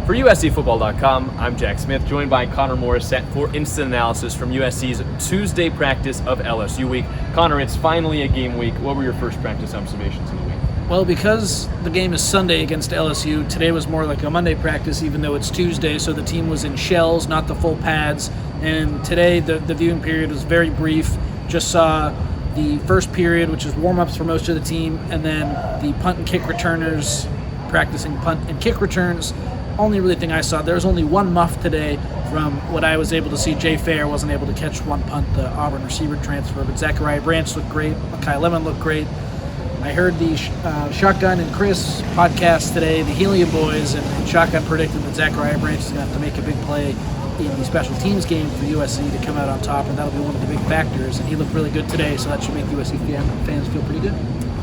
For USCFootball.com, I'm Jack Smith, joined by Connor Morrissette for instant analysis from USC's Tuesday practice of LSU week. Connor, it's finally a game week. What were your first practice observations of the week? Well, because the game is Sunday against LSU, today was more like a Monday practice, even though it's Tuesday, so the team was in shells, not the full pads. And today, the viewing period was very brief. Just saw the first period, which is warm-ups for most of the team, and then the punt and kick returners practicing punt and kick returns. Only really thing I saw, there was only one muff today from what I was able to see. Jay Fair wasn't able to catch one punt, the Auburn receiver transfer, but Zachariah Branch looked great. Makai Lemon looked great. I heard the Shotgun and Chris podcast today, the Helium Boys, and Shotgun predicted that Zachariah Branch is going to have to make a big play in the special teams game for USC to come out on top, and that'll be one of the big factors. And he looked really good today, so that should make USC fans feel pretty good.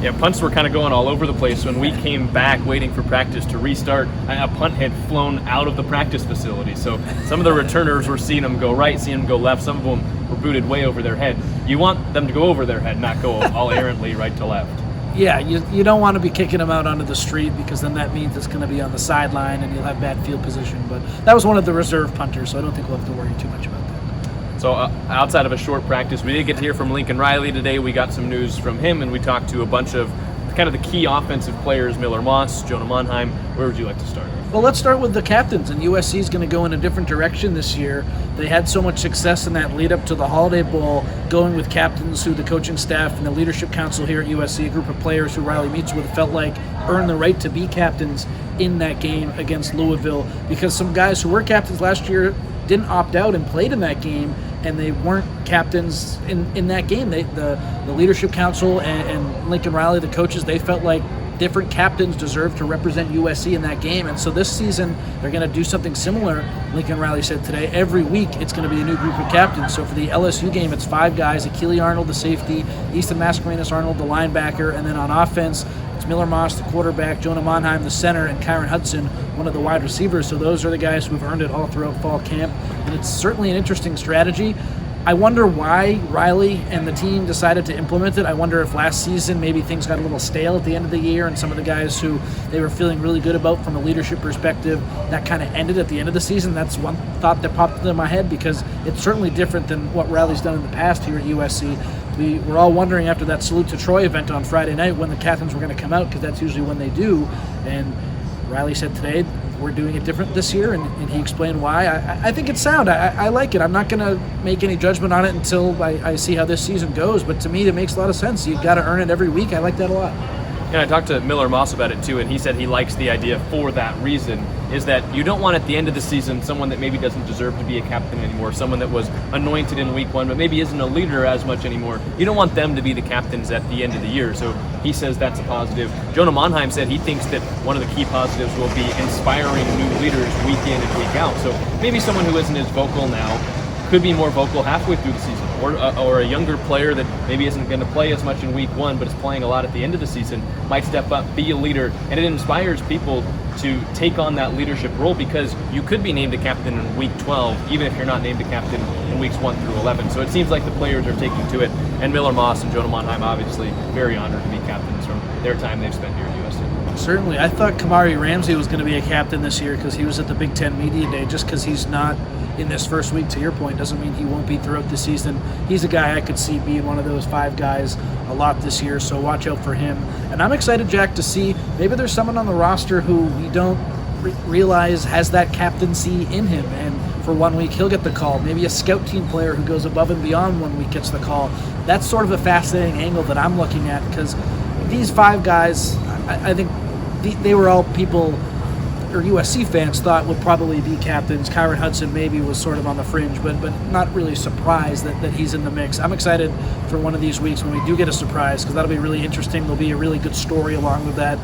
Yeah, punts were kind of going all over the place. When we came back waiting for practice to restart, a punt had flown out of the practice facility. So some of the returners were seeing them go right, seeing them go left. Some of them were booted way over their head. You want them to go over their head, not go all errantly right to left. Yeah, you don't want to be kicking them out onto the street, because then that means it's going to be on the sideline and you'll have bad field position. But that was one of the reserve punters, so I don't think we'll have to worry too much about that. So outside of a short practice, we did get to hear from Lincoln Riley today. We got some news from him, and we talked to a bunch of kind of the key offensive players, Miller Moss, Jonah Monheim. Where would you like to start? Well, let's start with the captains, and USC is going to go in a different direction this year. They had so much success in that lead up to the Holiday Bowl, going with captains who the coaching staff and the leadership council here at USC, a group of players who Riley meets with, felt like earned the right to be captains in that game against Louisville, because some guys who were captains last year didn't opt out and played in that game, and they weren't captains in that game. The leadership council and Lincoln Riley, the coaches, they felt like different captains deserve to represent USC in that game. And so this season, they're going to do something similar. Lincoln Riley said today, every week it's going to be a new group of captains. So for the LSU game, it's 5 guys: Akili Arnold, the safety; Easton Mascarenas Arnold, the linebacker; and then on offense, it's Miller Moss, the quarterback; Jonah Monheim, the center; and Kyron Hudson, one of the wide receivers. So those are the guys who've earned it all throughout fall camp. And it's certainly an interesting strategy. I wonder why Riley and the team decided to implement it. I wonder if last season maybe things got a little stale at the end of the year, and some of the guys who they were feeling really good about from a leadership perspective, that kind of ended at the end of the season. That's one thought that popped into my head, because it's certainly different than what Riley's done in the past here at USC. We were all wondering after that Salute to Troy event on Friday night when the captains were going to come out, because that's usually when they do. And Riley said today, we're doing it different this year, and he explained why. I think it's sound. I like it. I'm not going to make any judgment on it until I see how this season goes, but to me, it makes a lot of sense. You've got to earn it every week. I like that a lot. Yeah, I talked to Miller Moss about it too, and he said he likes the idea for that reason, is that you don't want at the end of the season someone that maybe doesn't deserve to be a captain anymore, someone that was anointed in week 1 but maybe isn't a leader as much anymore. You don't want them to be the captains at the end of the year, so he says that's a positive. Jonah Monheim said he thinks that one of the key positives will be inspiring new leaders week in and week out. So maybe someone who isn't as vocal now could be more vocal halfway through the season, or a younger player that maybe isn't going to play as much in week 1 but is playing a lot at the end of the season might step up, be a leader, and it inspires people to take on that leadership role, because you could be named a captain in week 12 even if you're not named a captain in weeks 1 through 11. So it seems like the players are taking to it, and Miller Moss and Jonah Monheim obviously very honored to be captains from their time they've spent here at USC. Certainly. I thought Kamari Ramsey was going to be a captain this year because he was at the Big Ten Media Day. Just because he's not in this first week, to your point, doesn't mean he won't be throughout the season. He's a guy I could see being one of those 5 guys a lot this year, so watch out for him. And I'm excited, Jack, to see maybe there's someone on the roster who we don't realize has that captaincy in him, and for 1 week he'll get the call. Maybe a scout team player who goes above and beyond 1 week gets the call. That's sort of a fascinating angle that I'm looking at, because these 5 guys, I think they were all people, or USC fans thought would probably be captains. Kyron Hudson maybe was sort of on the fringe, but not really surprised that he's in the mix. I'm excited for one of these weeks when we do get a surprise, because that'll be really interesting. There'll be a really good story along with that.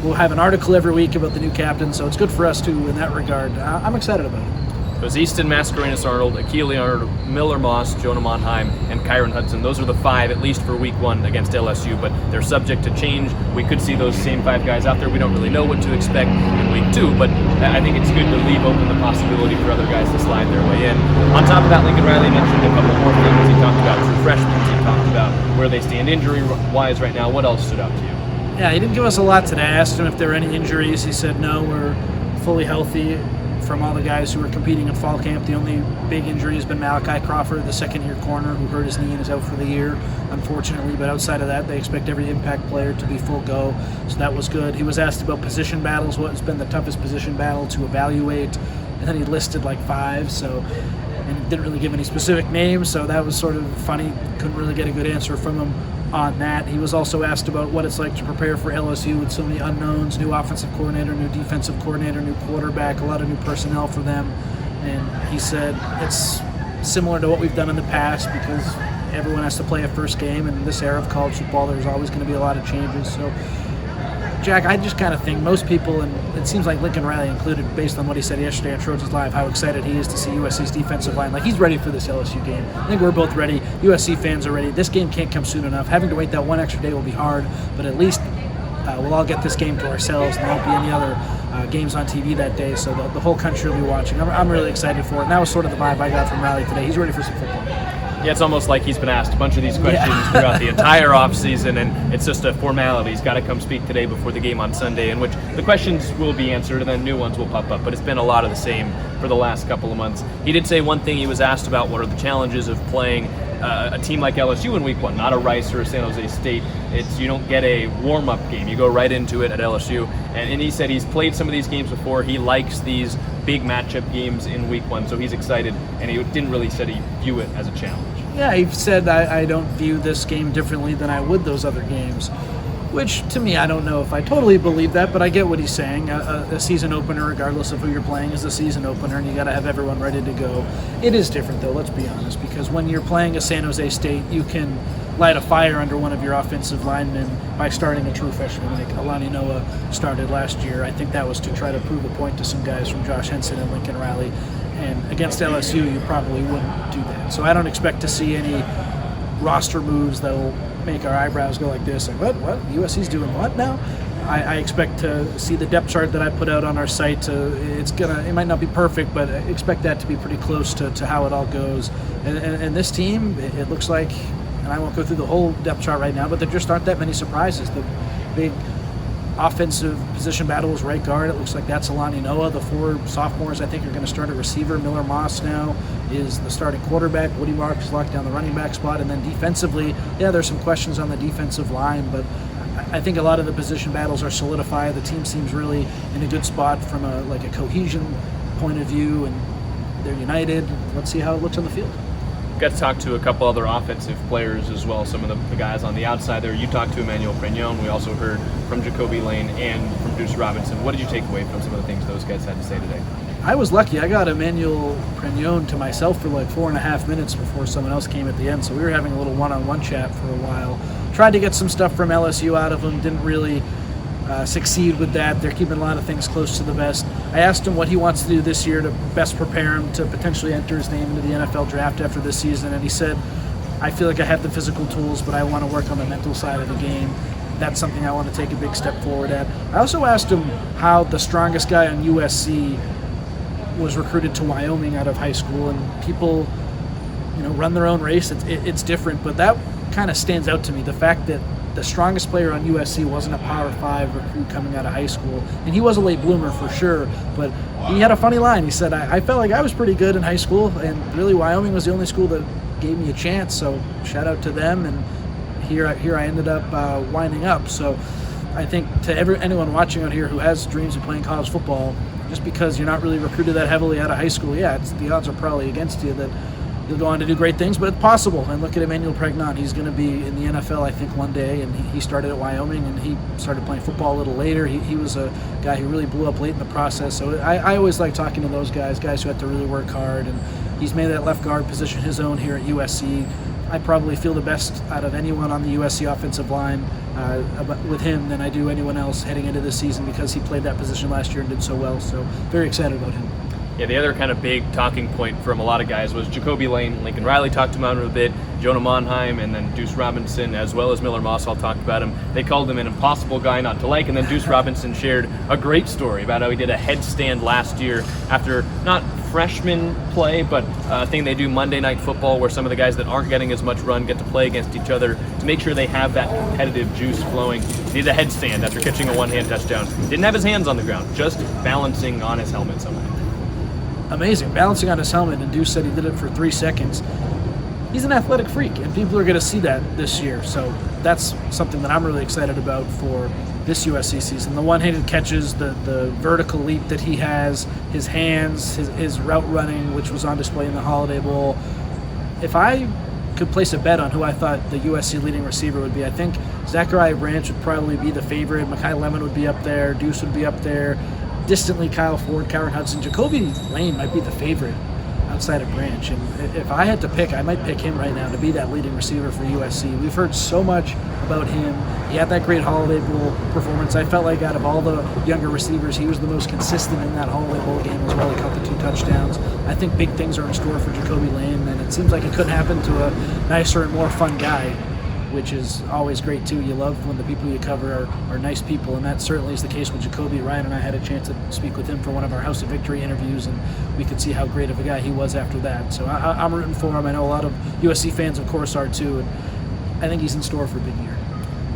We'll have an article every week about the new captain, so it's good for us too in that regard. I'm excited about it. It was Easton Mascarenas Arnold, Akili Arnold, Miller Moss, Jonah Monheim, and Kyron Hudson. Those are the 5, at least for week 1 against LSU, but they're subject to change. We could see those same 5 guys out there. We don't really know what to expect in week 2, but I think it's good to leave open the possibility for other guys to slide their way in. On top of that, Lincoln Riley mentioned a couple more things. He talked about true freshmen. He talked about where they stand injury-wise right now. What else stood out to you? Yeah, he didn't give us a lot today. I asked him if there were any injuries. He said no, we're fully healthy. from all the guys who are competing in fall camp. The only big injury has been Malachi Crawford, the second-year corner, who hurt his knee and is out for the year, unfortunately. But outside of that, they expect every impact player to be full go, so that was good. He was asked about position battles, what has been the toughest position battle to evaluate, and then he listed like 5, and didn't really give any specific names, so that was sort of funny. Couldn't really get a good answer from him on that. He was also asked about what it's like to prepare for LSU with so many unknowns, new offensive coordinator, new defensive coordinator, new quarterback, a lot of new personnel for them. And he said it's similar to what we've done in the past because everyone has to play a first game, and in this era of college football, there's always going to be a lot of changes. So, Jack, I just kind of think most people, and it seems like Lincoln Riley included, based on what he said yesterday on Trojans Live, how excited he is to see USC's defensive line. Like, he's ready for this LSU game. I think we're both ready. USC fans are ready. This game can't come soon enough. Having to wait that one extra day will be hard, but at least we'll all get this game to ourselves, and there won't be any other games on TV that day, so the whole country will be watching. I'm really excited for it, and that was sort of the vibe I got from Riley today. He's ready for some football. Yeah, it's almost like he's been asked a bunch of these questions throughout the entire offseason, and it's just a formality. He's got to come speak today before the game on Sunday, in which the questions will be answered and then new ones will pop up. But it's been a lot of the same for the last couple of months. He did say one thing he was asked about: what are the challenges of playing a team like LSU in Week 1, not a Rice or a San Jose State. You don't get a warm-up game. You go right into it at LSU. And he said he's played some of these games before. He likes these big matchup games in Week 1, so he's excited. And he didn't really say he view it as a challenge. Yeah, he said I don't view this game differently than I would those other games, which to me, I don't know if I totally believe that, but I get what he's saying. A season opener, regardless of who you're playing, is a season opener, and you got to have everyone ready to go. It is different, though, let's be honest, because when you're playing a San Jose State, you can light a fire under one of your offensive linemen by starting a true freshman like Alani Noah started last year. I think that was to try to prove a point to some guys from Josh Henson and Lincoln Riley. And against LSU, you probably wouldn't do that. So I don't expect to see any roster moves that will make our eyebrows go like this. Like, what? USC's doing what now? I expect to see the depth chart that I put out on our site. It might not be perfect, but I expect that to be pretty close to how it all goes. And this team, it looks like, and I won't go through the whole depth chart right now, but there just aren't that many surprises. The big offensive position battle is right guard. It looks like that's Alani Noah. The 4 sophomores, I think, are going to start at receiver. Miller Moss now is the starting quarterback. Woody Marks locked down the running back spot. And then defensively, there's some questions on the defensive line, but I think a lot of the position battles are solidified. The team seems really in a good spot from a cohesion point of view, and they're united. Let's see how it looks on the field. Got to talk to a couple other offensive players as well, some of the guys on the outside there. You talked to Emmanuel Prignon. We also heard from Jacoby Lane and from Duce Robinson. What did you take away from some of the things those guys had to say today? I was lucky. I got Emmanuel Prignon to myself for 4.5 minutes before someone else came at the end, so we were having a little one-on-one chat for a while. Tried to get some stuff from LSU out of him, didn't really succeed with that. They're keeping a lot of things close to the vest. I asked him what he wants to do this year to best prepare him to potentially enter his name into the NFL draft after this season, and he said, I feel like I have the physical tools, but I want to work on the mental side of the game. That's something I want to take a big step forward at. I also asked him how the strongest guy on USC was recruited to Wyoming out of high school, and people run their own race. It's different, but that kind of stands out to me, the fact that the strongest player on USC wasn't a Power 5 recruit coming out of high school. And he was a late bloomer for sure, but he had a funny line. He said, I felt like I was pretty good in high school, and really Wyoming was the only school that gave me a chance, so shout out to them, and here I ended up winding up. So I think to anyone watching out here who has dreams of playing college football, just because you're not really recruited that heavily out of high school, the odds are probably against you that you'll go on to do great things, but it's possible. And look at Emmanuel Prignon. He's going to be in the NFL, I think, one day, and he started at Wyoming, and he started playing football a little later. He was a guy who really blew up late in the process. So I always like talking to those guys who have to really work hard, and he's made that left guard position his own here at USC. I probably feel the best out of anyone on the USC offensive line with him than I do anyone else heading into this season, because he played that position last year and did so well. So very excited about him. Yeah, the other kind of big talking point from a lot of guys was Jacoby Lane. Lincoln Riley talked about him a bit, Jonah Monheim, and then Duce Robinson, as well as Miller Moss all talked about him. They called him an impossible guy not to like, and then Duce Robinson shared a great story about how he did a headstand last year after not freshman play, but a thing they do Monday Night Football, where some of the guys that aren't getting as much run get to play against each other to make sure they have that competitive juice flowing. He did a headstand after catching a one-hand touchdown. Didn't have his hands on the ground, just balancing on his helmet somehow. amazing, balancing on his helmet, and Duce said he did it for 3 seconds. He's an athletic freak, and people are going to see that this year. So that's something that I'm really excited about for this USC season. The one-handed catches, the vertical leap that he has, his hands, his route running, which was on display in the Holiday Bowl. If I could place a bet on who I thought the USC leading receiver would be, I think Zachariah Branch would probably be the favorite. Mekhi Lemon would be up there. Duce would be up there. Distantly, Kyle Ford, Kyron Hudson. Jacoby Lane might be the favorite outside of Branch. And if I had to pick, I might pick him right now to be that leading receiver for USC. We've heard so much about him. He had that great Holiday Bowl performance. I felt like out of all the younger receivers, he was the most consistent in that Holiday Bowl game as well. He caught the 2 touchdowns. I think big things are in store for Jacoby Lane, and it seems like it could happen to a nicer and more fun guy, which is always great too. You love when the people you cover are nice people, and that certainly is the case with Jacoby. Ryan and I had a chance to speak with him for one of our House of Victory interviews, and we could see how great of a guy he was after that. So I'm rooting for him. I know a lot of USC fans, of course, are too, and I think he's in store for a big year.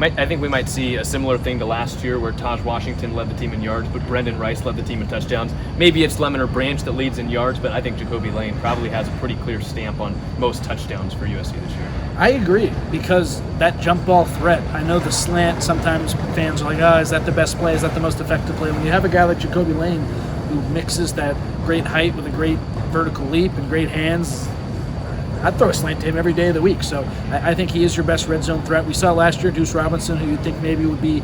I think we might see a similar thing to last year where Taj Washington led the team in yards, but Brendan Rice led the team in touchdowns. Maybe it's Lemon or Branch that leads in yards, but I think Jacoby Lane probably has a pretty clear stamp on most touchdowns for USC this year. I agree, because that jump ball threat, I know the slant, sometimes fans are like, oh, is that the best play? Is that the most effective play? When you have a guy like Jacoby Lane who mixes that great height with a great vertical leap and great hands, I'd throw a slant to him every day of the week. So I think he is your best red zone threat. We saw last year Duce Robinson, who you'd think maybe would be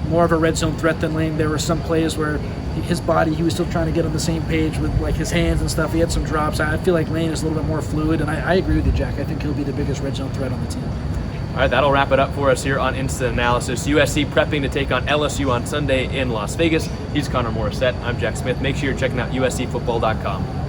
more of a red zone threat than Lane. There were some plays where his body, he was still trying to get on the same page with like his hands and stuff. He had some drops. I feel like Lane is a little bit more fluid, and I agree with you, Jack. I think he'll be the biggest red zone threat on the team. All right, that'll wrap it up for us here on Instant Analysis. USC prepping to take on LSU on Sunday in Las Vegas. He's Connor Morrissette. I'm Jack Smith. Make sure you're checking out uscfootball.com.